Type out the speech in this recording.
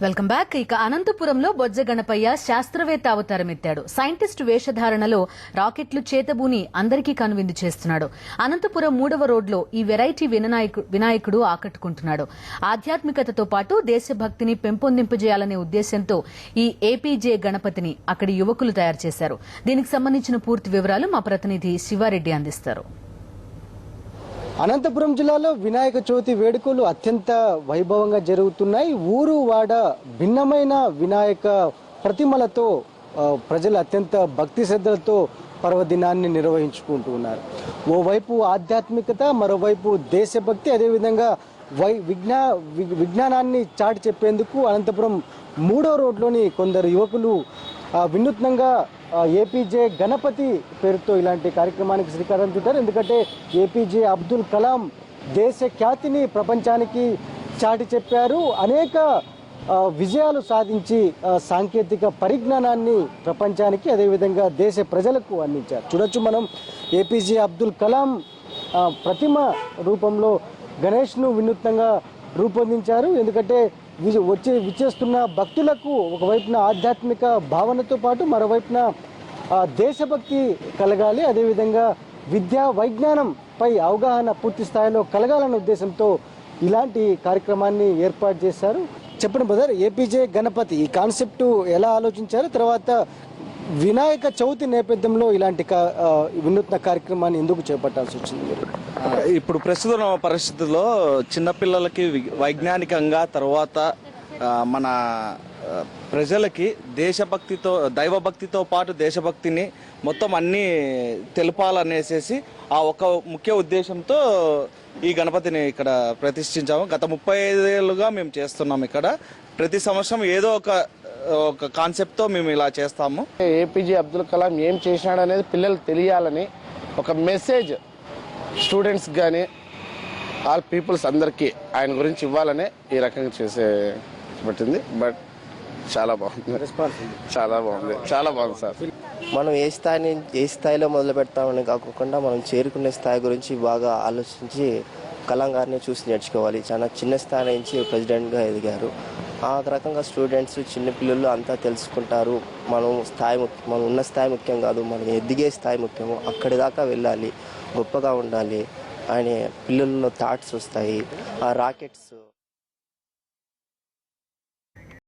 Welcome back. ఇక అనంతపురంలో బొజ్జ గణపయ్య శాస్త్రవేత్త అవతారం ఎత్తాడు. సైంటిస్ట్ వేషధారణలో రాకెట్లు చేతబూని అందరికీ కనువిందు చేస్తున్నాడు. అనంతపురం 3వ రోడ్లో ఈ వెరైటీ వినాయకుడు ఆకట్టుకుంటున్నాడు. ఆధ్యాత్మికతతో పాటు దేశభక్తిని పెంపొందింపజేయాలనే ఉద్దేశంతో ఈ ఏపీజే గణపతిని అక్కడి యువకులు తయారు చేశారు. దీనికి సంబంధించిన పూర్తి వివరాలు మా ప్రతినిధి శివారెడ్డి అందిస్తారు. అనంతపురం జిల్లాలో వినాయక చవితి వేడుకలు అత్యంత వైభవంగా జరుగుతున్నాయి. ఊరు వాడ భిన్నమైన వినాయక ప్రతిమలతో ప్రజలు అత్యంత భక్తి శ్రద్ధలతో పర్వదినాన్ని నిర్వహించుకుంటూ ఉన్నారు. ఓవైపు ఆధ్యాత్మికత, మరోవైపు దేశభక్తి, అదేవిధంగా విజ్ఞానాన్ని చాటి చెప్పేందుకు అనంతపురం 3వ రోడ్లోని కొందరు యువకులు వినూత్నంగా ఏపీజే గణపతి పేరుతో ఇలాంటి కార్యక్రమానికి శ్రీకారం చుట్టారు. ఎందుకంటే ఏపీజే అబ్దుల్ కలాం దేశ ఖ్యాతిని ప్రపంచానికి చాటి చెప్పారు. అనేక విజయాలు సాధించి సాంకేతిక పరిజ్ఞానాన్ని ప్రపంచానికి, అదేవిధంగా దేశ ప్రజలకు అందించారు. చూడొచ్చు మనం ఏపీజే అబ్దుల్ కలాం ప్రతిమ రూపంలో గణేష్ను వినూత్నంగా రూపొందించారు. ఎందుకంటే విచ్చేస్తున్న భక్తులకు ఒకవైపున ఆధ్యాత్మిక భావనతో పాటు మరోవైపున దేశభక్తి కలగాలి, అదేవిధంగా విద్యా వైజ్ఞానంపై అవగాహన పూర్తి స్థాయిలో కలగాలన్న ఉద్దేశంతో ఇలాంటి కార్యక్రమాన్ని ఏర్పాటు చేశారు. చెప్పండి బ్రదర్, ఏపీజే గణపతి ఈ కాన్సెప్ట్ ఎలా ఆలోచించారు? తర్వాత వినాయక చవితి నేపథ్యంలో ఇలాంటి వినూత్న కార్యక్రమాన్ని ఎందుకు చేపట్టాల్సి వచ్చింది? ఇప్పుడు ప్రస్తుత పరిస్థితుల్లో చిన్నపిల్లలకి వైజ్ఞానికంగా, తర్వాత మన ప్రజలకి దేశభక్తితో, దైవభక్తితో పాటు దేశభక్తిని మొత్తం అన్నీ తెలపాలనేసి ఆ ఒక ముఖ్య ఉద్దేశంతో ఈ గణపతిని ఇక్కడ ప్రతిష్ఠించాము. గత 35 ఏళ్ళుగా మేము చేస్తున్నాం. ఇక్కడ ప్రతి సంవత్సరం ఏదో ఒక కాన్సెప్ట్తో మేము ఇలా చేస్తాము. ఏపీజే అబ్దుల్ కలాం ఏం చేసినాడు అనేది పిల్లలకు తెలియాలని ఒక మెసేజ్ స్టూడెంట్స్ కానీ ఆల్ పీపుల్స్ అందరికీ ఆయన గురించి ఇవ్వాలనే ఈ రకంగా పట్టింది. బట్ చాలా బాగుంది, చాలా బాగుంది సార్. మనం ఏ స్థాయిలో మొదలు పెడతామని కాకుండా మనం చేరుకునే స్థాయి గురించి బాగా ఆలోచించి కలాం గారిని చూసి నేర్చుకోవాలి. చాలా చిన్న స్థాయి నుంచి ప్రెసిడెంట్గా ఎదిగారు. ఆ రకంగా స్టూడెంట్స్, చిన్నపిల్లలు అంతా తెలుసుకుంటారు. మనం ఉన్న స్థాయి ముఖ్యం కాదు, మనం ఎదిగే స్థాయి ముఖ్యము. అక్కడి దాకా వెళ్ళాలి, గొప్పగా ఉండాలి అనే పిల్లల్లో థాట్స్ వస్తాయి. ఆ రాకెట్స్